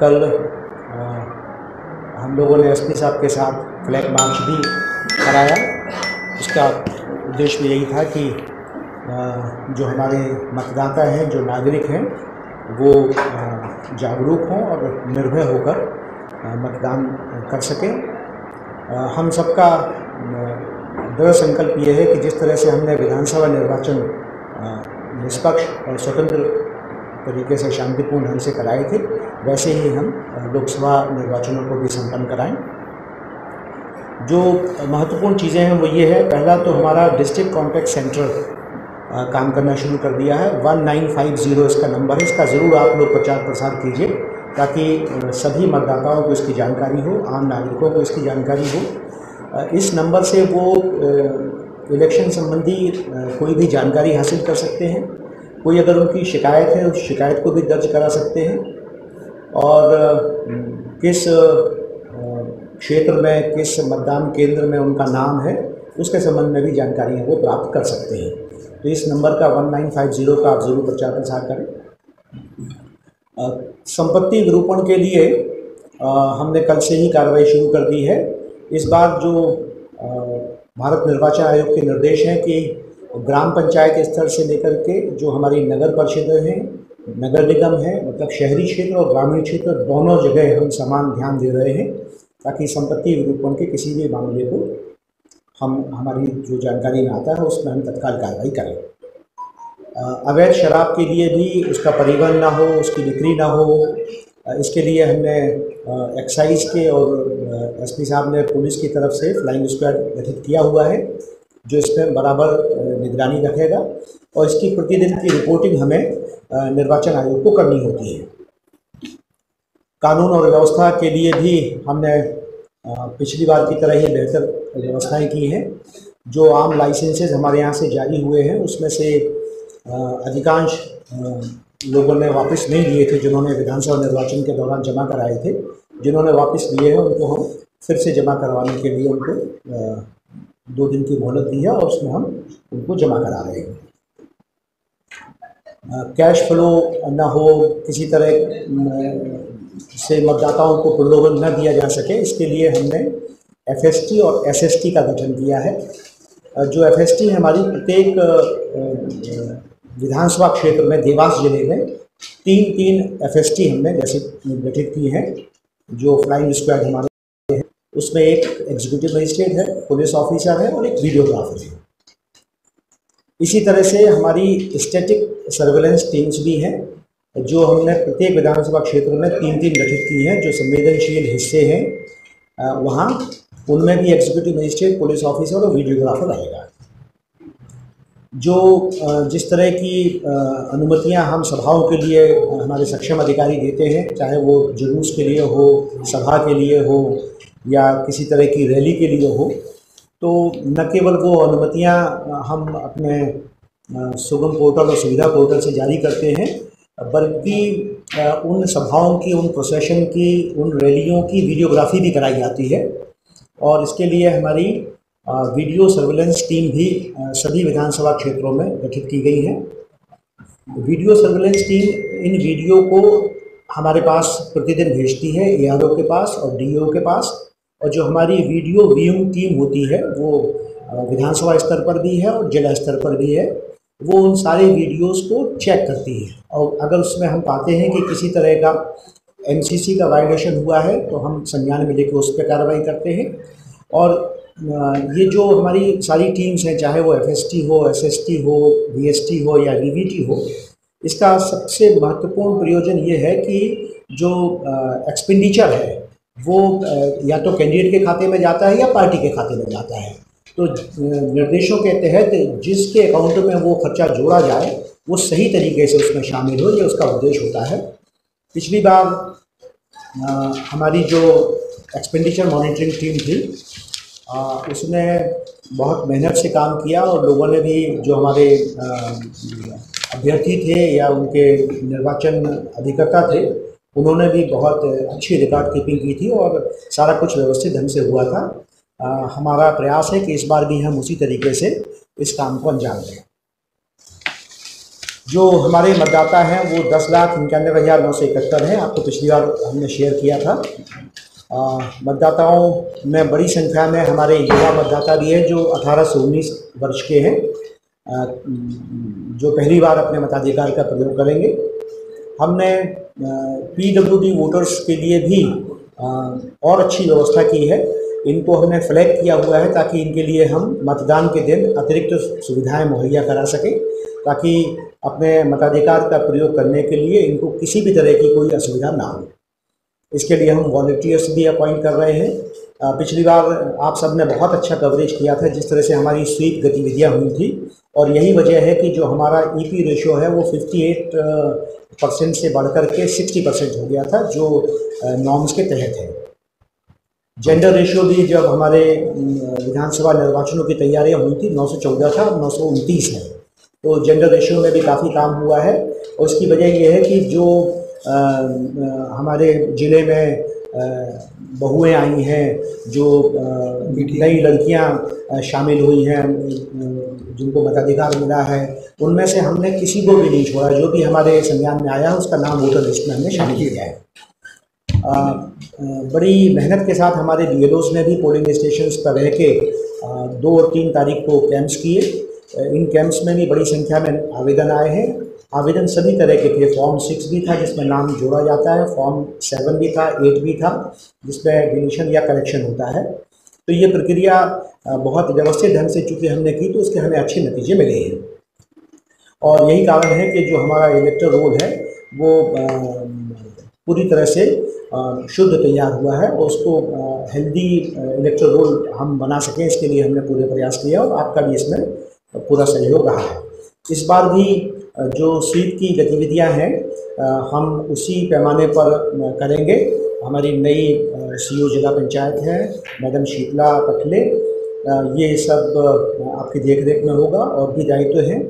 कल हम लोगों ने एसपी साहब के साथ फ्लैग मार्च भी कराया। इसका उद्देश्य भी यही था कि जो हमारे मतदाता हैं, जो नागरिक हैं, वो जागरूक हों और निर्भय होकर मतदान कर सकें। हम सबका दृढ़ संकल्प ये है कि जिस तरह से हमने विधानसभा निर्वाचन निष्पक्ष और स्वतंत्र तरीके से शांतिपूर्ण ढंग से कराए थे, वैसे ही हम लोकसभा निर्वाचनों को भी संपन्न कराएं। जो महत्वपूर्ण चीज़ें हैं वो ये है, पहला तो हमारा डिस्ट्रिक्ट कॉन्टैक्ट सेंटर काम करना शुरू कर दिया है। 1950 इसका नंबर है, इसका ज़रूर आप लोग प्रचार प्रसार कीजिए ताकि सभी मतदाताओं को इसकी जानकारी हो, आम नागरिकों को इसकी जानकारी हो। इस नंबर से वो इलेक्शन संबंधी कोई भी जानकारी हासिल कर सकते हैं। कोई अगर उनकी शिकायत है, उस शिकायत को भी दर्ज करा सकते हैं, और किस क्षेत्र में, किस मतदान केंद्र में उनका नाम है, उसके संबंध में भी जानकारियाँ वो प्राप्त कर सकते हैं। तो इस नंबर का 1950 का आप ज़रूर प्रचार प्रसार करें। संपत्ति विरूपण के लिए हमने कल से ही कार्रवाई शुरू कर दी है। इस बार जो भारत निर्वाचन आयोग के निर्देश हैं कि ग्राम पंचायत स्तर से लेकर के जो हमारी नगर परिषदें हैं, नगर निगम है, मतलब शहरी क्षेत्र और ग्रामीण क्षेत्र दोनों जगह हम समान ध्यान दे रहे हैं ताकि संपत्ति विरूपण के किसी भी मामले को हमारी जो जानकारी में आता है उसमें हम तत्काल कार्रवाई करें। अवैध शराब के लिए भी उसका परिवहन ना हो, उसकी बिक्री ना हो, इसके लिए हमने एक्साइज के और एसपी साहब ने पुलिस की तरफ से फ्लाइंग स्क्वाड गठित किया हुआ है जो इसमें बराबर निगरानी रखेगा, और इसकी प्रतिदिन की रिपोर्टिंग हमें निर्वाचन आयोग को करनी होती है। कानून और व्यवस्था के लिए भी हमने पिछली बार की तरह ही बेहतर व्यवस्थाएं की हैं। जो आम लाइसेंसेज हमारे यहाँ से जारी हुए हैं उसमें से अधिकांश लोगों ने वापस नहीं लिए थे, जिन्होंने विधानसभा निर्वाचन के दौरान जमा कराए थे। जिन्होंने वापस लिए हैं उनको हम फिर से जमा करवाने के लिए उनको 2 दिन की मोहलत दी है और उसमें हम उनको जमा करा रहे हैं। कैश फ्लो न हो, किसी तरह से मतदाताओं को प्रलोभन न दिया जा सके, इसके लिए हमने एफएसटी और एसएसटी का गठन किया है। जो एफएसटी है हमारी, प्रत्येक विधानसभा क्षेत्र में, देवास जिले में 3 एफएसटी हमने जैसे गठित की हैं। जो फ्लाइंग स्क्वाड हमारे हैं उसमें एक एग्जीक्यूटिव मजिस्ट्रेट है, पुलिस ऑफिसर है और एक वीडियोग्राफर है। इसी तरह से हमारी स्टैटिक सर्वेलेंस टीम्स भी हैं जो हमने प्रत्येक विधानसभा क्षेत्र में 3 गठित की हैं। जो संवेदनशील हिस्से हैं वहाँ उनमें भी एग्जीक्यूटिव मजिस्ट्रेट, पुलिस ऑफिसर और वीडियोग्राफर रहेगा। जो जिस तरह की अनुमतियां हम सभाओं के लिए हमारे सक्षम अधिकारी देते हैं, चाहे वो जुलूस के लिए हो, सभा के लिए हो या किसी तरह की रैली के लिए हो, तो न केवल वो अनुमतियां हम अपने सुगम पोर्टल और सुविधा पोर्टल से जारी करते हैं, बल्कि उन सभाओं की, उन प्रोसेशन की, उन रैलियों की वीडियोग्राफी भी कराई जाती है। और इसके लिए हमारी वीडियो सर्वेलेंस टीम भी सभी विधानसभा क्षेत्रों में गठित की गई है। वीडियो सर्वेलेंस टीम इन वीडियो को हमारे पास प्रतिदिन भेजती है एआरओ के पास और डीओ के पास, और जो हमारी वीडियो व्यूइंग टीम होती है वो विधानसभा स्तर पर भी है और जिला स्तर पर भी है। वो उन सारे वीडियोस को चेक करती है और अगर उसमें हम पाते हैं कि किसी तरह का एमसीसी का वायलेशन हुआ है तो हम संज्ञान में लेकर उस पर कार्रवाई करते हैं। और ये जो हमारी सारी टीम्स हैं, चाहे वो एफएसटी हो, एसएसटी हो, वीएसटी हो या वीवीटी हो, इसका सबसे महत्वपूर्ण प्रयोजन ये है कि जो एक्सपेंडिचर है वो या तो कैंडिडेट के खाते में जाता है या पार्टी के खाते में जाता है। तो निर्देशों के तहत जिसके अकाउंट में वो खर्चा जोड़ा जाए वो सही तरीके से उसमें शामिल हो, ये उसका उद्देश्य होता है। पिछली बार हमारी जो एक्सपेंडिचर मॉनिटरिंग टीम थी उसने बहुत मेहनत से काम किया और लोगों ने भी, जो हमारे अभ्यर्थी थे या उनके निर्वाचन अधिकर्ता थे, उन्होंने भी बहुत अच्छी रिकॉर्ड कीपिंग की थी और सारा कुछ व्यवस्थित ढंग से हुआ था। हमारा प्रयास है कि इस बार भी हम उसी तरीके से इस काम को अंजाम दें। जो हमारे मतदाता हैं वो 10,91,971 हैं। आपको पिछली बार हमने शेयर किया था। मतदाताओं में बड़ी संख्या में हमारे युवा मतदाता भी हैं जो 18 से 19 वर्ष के हैं, जो पहली बार अपने मताधिकार का प्रयोग करेंगे। हमने PWD वोटर्स के लिए भी और अच्छी व्यवस्था की है। इनको हमने फ्लैग किया हुआ है ताकि इनके लिए हम मतदान के दिन अतिरिक्त सुविधाएं मुहैया करा सकें, ताकि अपने मताधिकार का प्रयोग करने के लिए इनको किसी भी तरह की कोई असुविधा ना हो। इसके लिए हम वॉलंटियर्स भी अपॉइंट कर रहे हैं। पिछली बार आप सब ने बहुत अच्छा कवरेज किया था जिस तरह से हमारी स्वीप गतिविधियां हुई थी, और यही वजह है कि जो हमारा EP रेशियो है वो 58% से बढ़कर के 60% हो गया था, जो नॉर्म्स के तहत है। जेंडर रेशियो भी जब हमारे विधानसभा निर्वाचनों की तैयारियां हुई थी 9 से 14 था, 929 है। तो जेंडर रेशियो में भी काफ़ी काम हुआ है, और उसकी वजह ये है कि जो हमारे ज़िले में बहुएं आई हैं, जो नई लड़कियां शामिल हुई हैं, जिनको मताधिकार मिला है, उनमें से हमने किसी को भी नहीं छोड़ा। जो भी हमारे संज्ञान में आया उसका नाम वोटर लिस्ट में हमने शामिल किया है। बड़ी मेहनत के साथ हमारे BLOs ने भी पोलिंग स्टेशंस पर रह के 2 और 3 तारीख को कैंप्स किए। इन कैंप्स में भी बड़ी संख्या में आवेदन आए हैं। आवेदन सभी तरह के थे। फॉर्म 6 भी था जिसमें नाम जोड़ा जाता है, फॉर्म 7 भी था, 8 भी था जिसमें डिलीशन या करेक्शन होता है। तो ये प्रक्रिया बहुत व्यवस्थित ढंग से चूँकि हमने की तो उसके हमें अच्छे नतीजे मिले हैं, और यही कारण है कि जो हमारा इलेक्टर रोल है वो पूरी तरह से शुद्ध तैयार हुआ है, और उसको हेल्दी इलेक्टर रोल हम बना सकें इसके लिए हमने पूरे प्रयास किया, और आपका भी इसमें पूरा सहयोग रहा है। इस बार भी जो स्वीप की गतिविधियां हैं हम उसी पैमाने पर करेंगे। हमारी नई CO जिला पंचायत है मैडम शीतला पटले, ये सब आपकी देखरेख में होगा, और भी दायित्व हैं।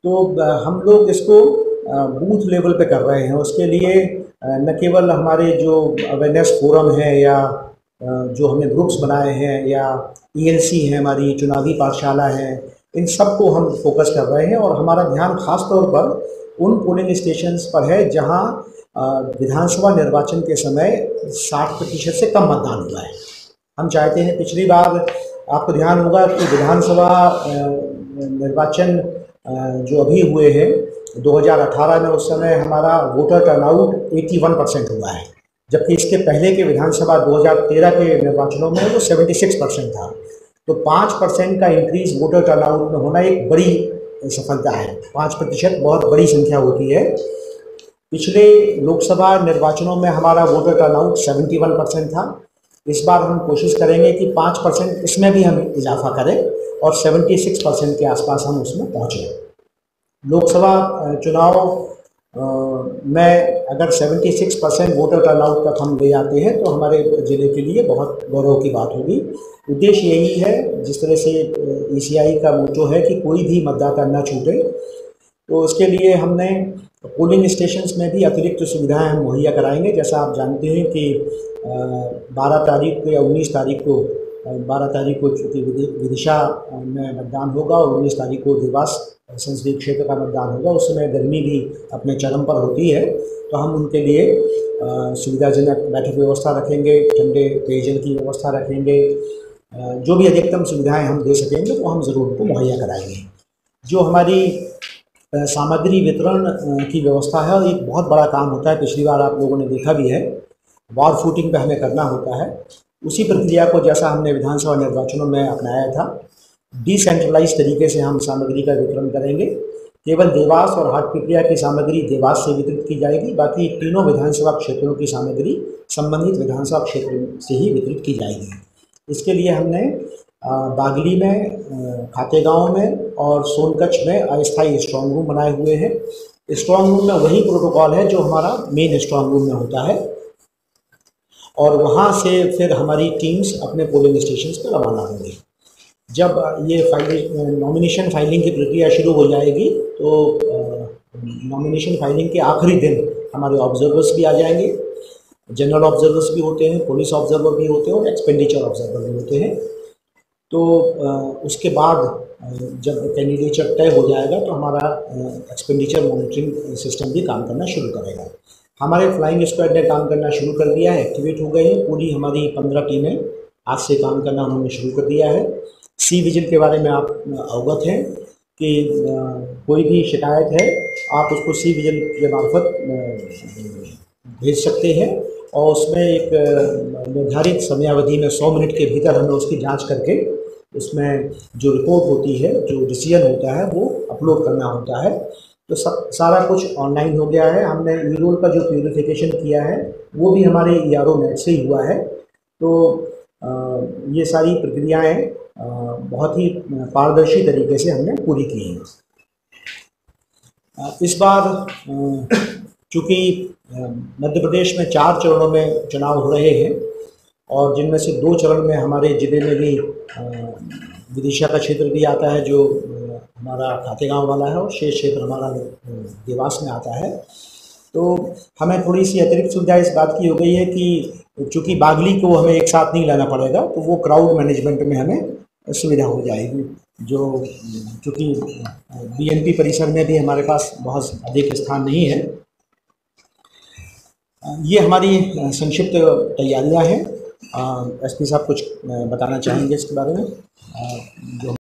तो हम लोग इसको बूथ लेवल पे कर रहे हैं। उसके लिए न केवल हमारे जो अवेयरनेस फोरम है या जो हमने ग्रुप्स बनाए हैं, या ELC है, हमारी चुनावी पाठशाला है, इन सब को हम फोकस कर रहे हैं, और हमारा ध्यान खास तौर पर उन पोलिंग स्टेशंस पर है जहां विधानसभा निर्वाचन के समय 60% से कम मतदान हुआ है। हम चाहते हैं, पिछली बार आपको ध्यान होगा कि विधानसभा निर्वाचन जो अभी हुए हैं 2018 में, उस समय हमारा वोटर टर्नआउट 81% हुआ है, जबकि इसके पहले के विधानसभा 2013 के निर्वाचनों में वो 76% था। तो 5% का इंक्रीज वोटर टर्नआउट में होना एक बड़ी सफलता है। 5% बहुत बड़ी संख्या होती है। पिछले लोकसभा निर्वाचनों में हमारा वोटर टर्नआउट 71% था। इस बार हम कोशिश करेंगे कि 5% इसमें भी हम इजाफा करें, और 76% के आसपास हम उसमें पहुँचें। लोकसभा चुनाव में अगर 76% वोटर टर्नआउट तक हम ले आते हैं तो हमारे ज़िले के लिए बहुत गौरव की बात होगी। उद्देश्य यही है, जिस तरह से ECI का मोटो है कि कोई भी मतदाता न छूटे, तो उसके लिए हमने पोलिंग स्टेशंस में भी अतिरिक्त सुविधाएं हम मुहैया कराएंगे। जैसा आप जानते हैं कि 12 तारीख को या 19 तारीख को 12 तारीख को चूँकि विदिशा में मतदान होगा, और 19 तारीख को देवास संसदीय क्षेत्र का मतदान होगा। उस समय गर्मी भी अपने चरम पर होती है, तो हम उनके लिए सुविधाजनक बैठक व्यवस्था रखेंगे, ठंडे पेयजल की व्यवस्था रखेंगे। जो भी अधिकतम सुविधाएं हम दे सकेंगे वो हम ज़रूर उनको मुहैया कराएंगे। जो हमारी सामग्री वितरण की व्यवस्था है, और एक बहुत बड़ा काम होता है, पिछली बार आप लोगों ने देखा भी है, वार फूटिंग पे हमें करना होता है। उसी प्रक्रिया को जैसा हमने विधानसभा निर्वाचनों में अपनाया था, डिसेंट्रलाइज तरीके से हम सामग्री का वितरण करेंगे। केवल देवास और हाटपिपलिया की सामग्री देवास से वितरित की जाएगी, बाकी तीनों विधानसभा क्षेत्रों की सामग्री संबंधित विधानसभा क्षेत्र से ही वितरित की जाएगी। इसके लिए हमने बागली में, खातेगांव में और सोनकच्छ में अस्थायी स्ट्रॉन्ग रूम बनाए हुए हैं। स्ट्रॉन्ग रूम में वही प्रोटोकॉल है जो हमारा मेन स्ट्रॉन्ग रूम में होता है, और वहाँ से फिर हमारी टीम्स अपने पोलिंग स्टेशंस पर रवाना होंगी। जब ये नॉमिनेशन फाइलिंग की प्रक्रिया शुरू हो जाएगी तो नॉमिनेशन फाइलिंग के आखिरी दिन हमारे ऑब्जर्वर्स भी आ जाएंगे। जनरल ऑब्जर्वर्स भी होते हैं, पुलिस ऑब्जर्वर भी होते हैं, और एक्सपेंडिचर ऑब्जर्वर भी होते हैं। तो उसके बाद जब कैंडिडेचर तय हो जाएगा तो हमारा एक्सपेंडिचर मॉनिटरिंग सिस्टम भी काम करना शुरू करेगा। हमारे फ्लाइंग स्क्वाड ने काम करना शुरू कर दिया है, एक्टिवेट हो गए हैं। पूरी हमारी 15 टीमें आज से काम करना उन्होंने शुरू कर दिया है। सी विजिल के बारे में आप अवगत हैं कि कोई भी शिकायत है आप उसको सी विजिल के मार्फत भेज सकते हैं और उसमें एक निर्धारित समयावधि में 100 मिनट के भीतर हमें उसकी जांच करके उसमें जो रिपोर्ट होती है, जो डिसीजन होता है, वो अपलोड करना होता है। तो सारा कुछ ऑनलाइन हो गया है। हमने ई-रोल का जो प्यूरिफिकेशन किया है वो भी हमारे ERO नेट से ही हुआ है। तो ये सारी प्रक्रियाएं बहुत ही पारदर्शी तरीके से हमने पूरी की हैं। इस बार चूँकि मध्य प्रदेश में 4 चरणों में चुनाव हो रहे हैं और जिनमें से 2 चरण में हमारे ज़िले में भी विदिशा का क्षेत्र भी आता है जो हमारा खातेगांव वाला है, और शेष क्षेत्र हमारा देवास में आता है। तो हमें थोड़ी सी अतिरिक्त सुविधा इस बात की हो गई है कि चूँकि बागली को हमें एक साथ नहीं लाना पड़ेगा, तो वो क्राउड मैनेजमेंट में हमें सुविधा हो जाएगी। जो चूँकि BNP परिसर में भी हमारे पास बहुत अधिक स्थान नहीं है। ये हमारी संक्षिप्त तैयारियां हैं। SP साहब कुछ बताना चाहेंगे इसके बारे में? जो